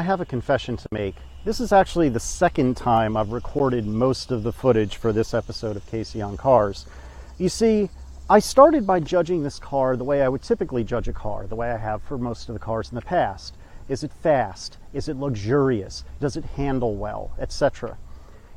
I have a confession to make. This is actually the second time I've recorded most of the footage for this episode of Casey on Cars. You see, I started by judging this car the way I would typically judge a car, the way I have for most of the cars in the past. Is it fast? Is it luxurious? Does it handle well? Etc.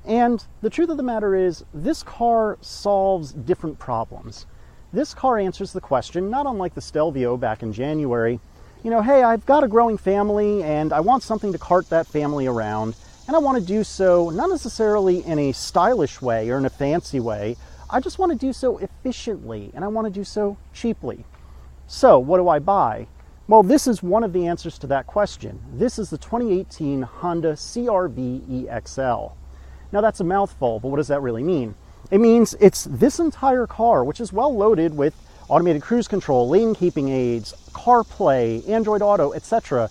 And the truth of the matter is, this car solves different problems. This car answers the question, not unlike the Stelvio back in January, hey, I've got a growing family and I want something to cart that family around, and I want to do so not necessarily in a stylish way or in a fancy way. I just want to do so efficiently, and I want to do so cheaply. So what do I buy? Well, this is one of the answers to that question. This is the 2018 Honda CRV EXL. Now that's a mouthful, but what does that really mean? It means it's this entire car, which is well loaded with automated cruise control, lane keeping aids, CarPlay, Android Auto, etc.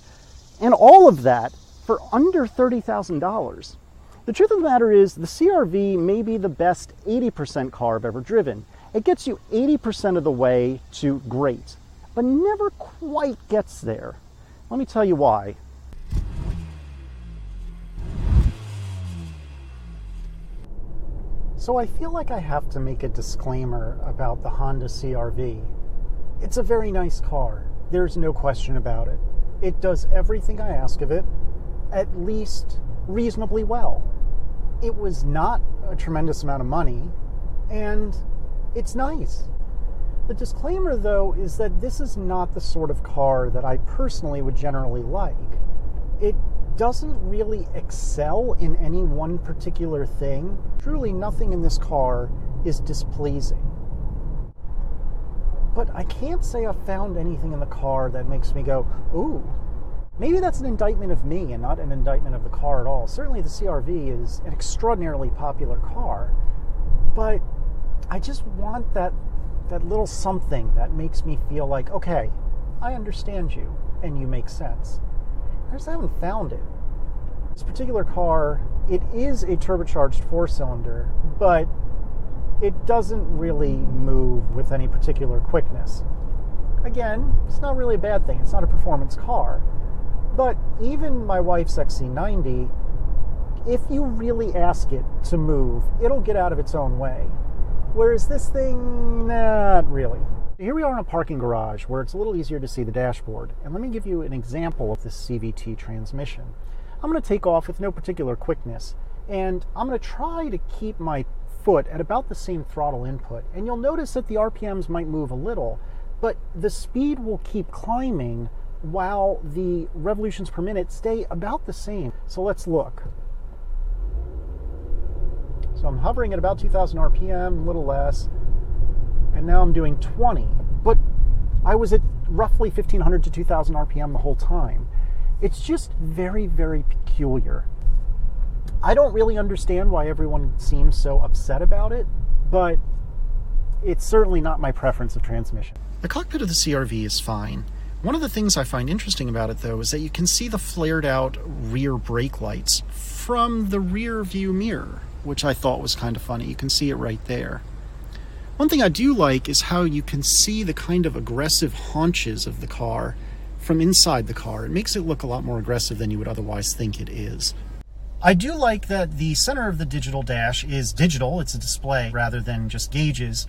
And all of that for under $30,000. The truth of the matter is, the CRV may be the best 80% car I've ever driven. It gets you 80% of the way to great, but never quite gets there. Let me tell you why. So I feel like I have to make a disclaimer about the Honda CRV. It's a very nice car. There's no question about it. It does everything I ask of it, at least reasonably well. It was not a tremendous amount of money, and it's nice. The disclaimer, though, is that this is not the sort of car that I personally would generally like. It doesn't really excel in any one particular thing. Truly nothing in this car is displeasing. But I can't say I've found anything in the car that makes me go, ooh. Maybe that's an indictment of me and not an indictment of the car at all. Certainly the CRV is an extraordinarily popular car, but I just want that little something that makes me feel like, okay, I understand you and you make sense. I just haven't found it. This particular car, it is a turbocharged 4-cylinder, but it doesn't really move with any particular quickness. Again, it's not really a bad thing. It's not a performance car. But even my wife's XC90, if you really ask it to move, it'll get out of its own way. Whereas this thing, not really. Here we are in a parking garage where it's a little easier to see the dashboard. And let me give you an example of this CVT transmission. I'm going to take off with no particular quickness, and I'm going to try to keep my foot at about the same throttle input. And you'll notice that the RPMs might move a little, but the speed will keep climbing while the revolutions per minute stay about the same. So let's look. So I'm hovering at about 2,000 RPM, a little less, and now I'm doing 20. But I was at roughly 1,500 to 2,000 RPM the whole time. It's just very, very peculiar. I don't really understand why everyone seems so upset about it, but it's certainly not my preference of transmission. The cockpit of the CRV is fine. One of the things I find interesting about it, though, is that you can see the flared out rear brake lights from the rear view mirror, which I thought was kind of funny. You can see it right there. One thing I do like is how you can see the kind of aggressive haunches of the car from inside the car. It makes it look a lot more aggressive than you would otherwise think it is. I do like that the center of the digital dash is digital. It's a display rather than just gauges.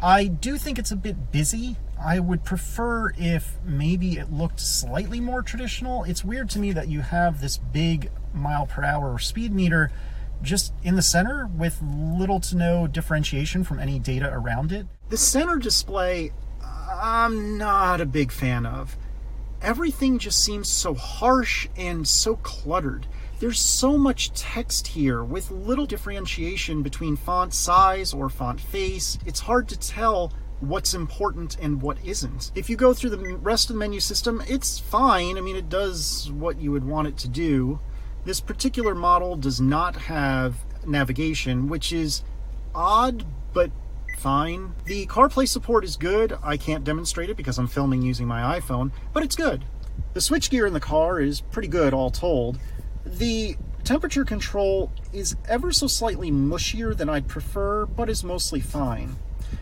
I do think it's a bit busy. I would prefer if maybe it looked slightly more traditional. It's weird to me that you have this big mile per hour speed meter just in the center with little to no differentiation from any data around it. The center display, I'm not a big fan of. Everything just seems so harsh and so cluttered. There's so much text here with little differentiation between font size or font face. It's hard to tell what's important and what isn't. If you go through the rest of the menu system, it's fine. I mean, it does what you would want it to do. This particular model does not have navigation, which is odd, but fine. The CarPlay support is good. I can't demonstrate it because I'm filming using my iPhone, but it's good. The switchgear in the car is pretty good, all told. The temperature control is ever so slightly mushier than I'd prefer, but is mostly fine.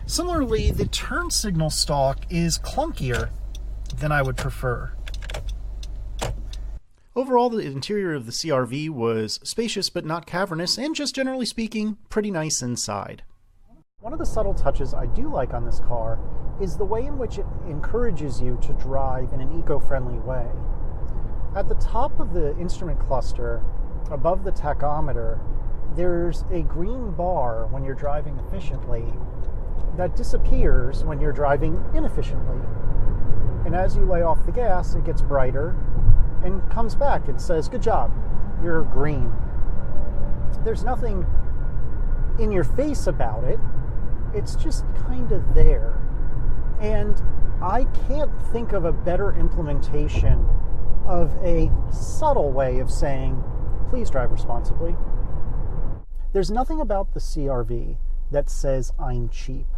Similarly, the turn signal stalk is clunkier than I would prefer. Overall, the interior of the CRV was spacious but not cavernous, and just generally speaking, pretty nice inside. One of the subtle touches I do like on this car is the way in which it encourages you to drive in an eco-friendly way. At the top of the instrument cluster, above the tachometer, there's a green bar when you're driving efficiently that disappears when you're driving inefficiently. And as you lay off the gas, it gets brighter and comes back and says, "Good job, you're green." There's nothing in your face about it. It's just kind of there. And I can't think of a better implementation of a subtle way of saying, please drive responsibly. There's nothing about the CRV that says I'm cheap.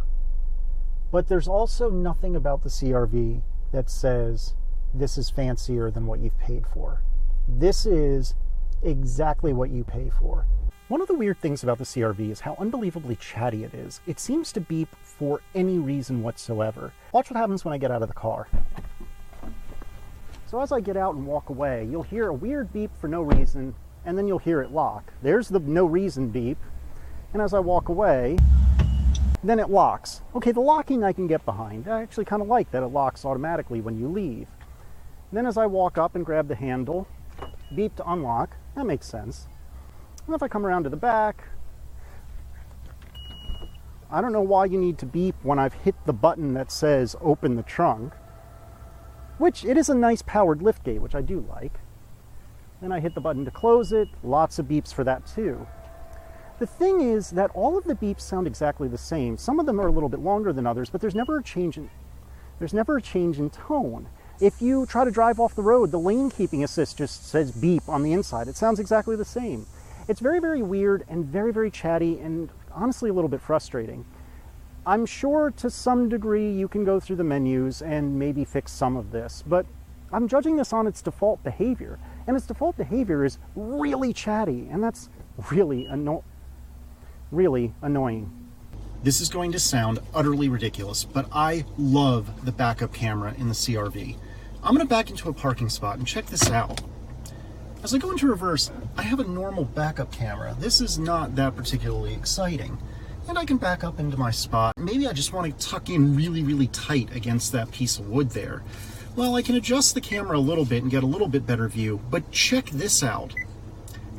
But there's also nothing about the CRV that says this is fancier than what you've paid for. This is exactly what you pay for. One of the weird things about the CRV is how unbelievably chatty it is. It seems to beep for any reason whatsoever. Watch what happens when I get out of the car. So as I get out and walk away, you'll hear a weird beep for no reason, and then you'll hear it lock. There's the no reason beep, and as I walk away, then it locks. Okay, the locking I can get behind. I actually kind of like that it locks automatically when you leave. Then as I walk up and grab the handle, beep to unlock, that makes sense. And if I come around to the back, I don't know why you need to beep when I've hit the button that says open the trunk, which it is a nice powered liftgate, which I do like. Then I hit the button to close it, lots of beeps for that too. The thing is that all of the beeps sound exactly the same. Some of them are a little bit longer than others, but there's never a change in tone. If you try to drive off the road, the lane keeping assist just says beep on the inside. It sounds exactly the same. It's very, very weird and very, very chatty and honestly a little bit frustrating. I'm sure to some degree you can go through the menus and maybe fix some of this, but I'm judging this on its default behavior. And its default behavior is really chatty, and that's really annoying. This is going to sound utterly ridiculous, but I love the backup camera in the CRV. I'm going to back into a parking spot and check this out. As I go into reverse, I have a normal backup camera. This is not that particularly exciting. And I can back up into my spot. Maybe I just want to tuck in really, really tight against that piece of wood there. Well, I can adjust the camera a little bit and get a little bit better view, but check this out.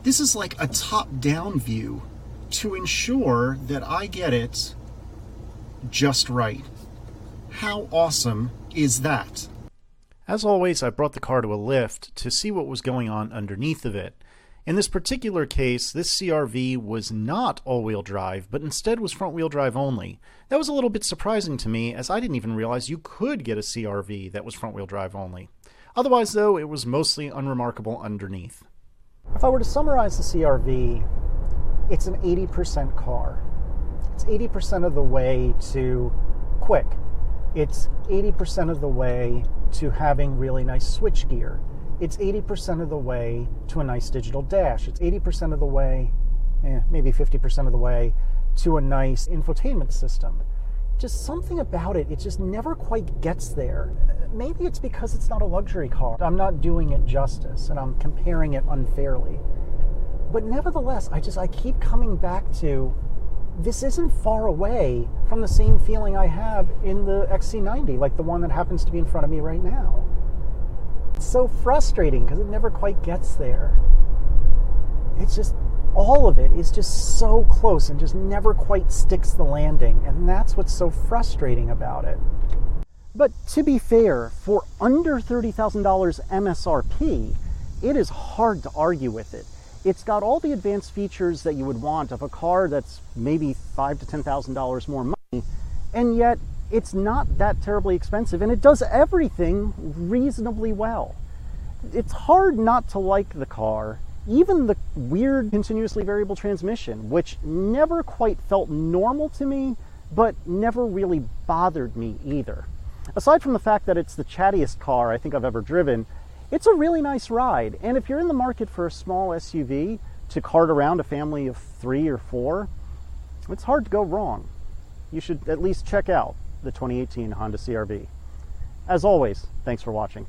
This is like a top-down view to ensure that I get it just right. How awesome is that? As always, I brought the car to a lift to see what was going on underneath of it. In this particular case, this CRV was not all-wheel drive, but instead was front-wheel drive only. That was a little bit surprising to me, as I didn't even realize you could get a CRV that was front-wheel drive only. Otherwise, though, it was mostly unremarkable underneath. If I were to summarize the CRV, it's an 80% car. It's 80% of the way to quick. It's 80% of the way to having really nice switchgear. It's 80% of the way to a nice digital dash. It's 80% of the way, maybe 50% of the way, to a nice infotainment system. Just something about it, it just never quite gets there. Maybe it's because it's not a luxury car. I'm not doing it justice, and I'm comparing it unfairly. But nevertheless, I keep coming back to, this isn't far away from the same feeling I have in the XC90, like the one that happens to be in front of me right now. It's so frustrating because it never quite gets there. It's just, all of it is just so close and just never quite sticks the landing, and that's what's so frustrating about it. But to be fair, for under $30,000 MSRP, it is hard to argue with it. It's got all the advanced features that you would want of a car that's maybe $5,000 to $10,000 more money, and yet it's not that terribly expensive, and it does everything reasonably well. It's hard not to like the car, even the weird continuously variable transmission, which never quite felt normal to me, but never really bothered me either. Aside from the fact that it's the chattiest car I think I've ever driven, it's a really nice ride, and if you're in the market for a small SUV to cart around a family of 3 or 4, it's hard to go wrong. You should at least check out the 2018 Honda CRV. As always, thanks for watching.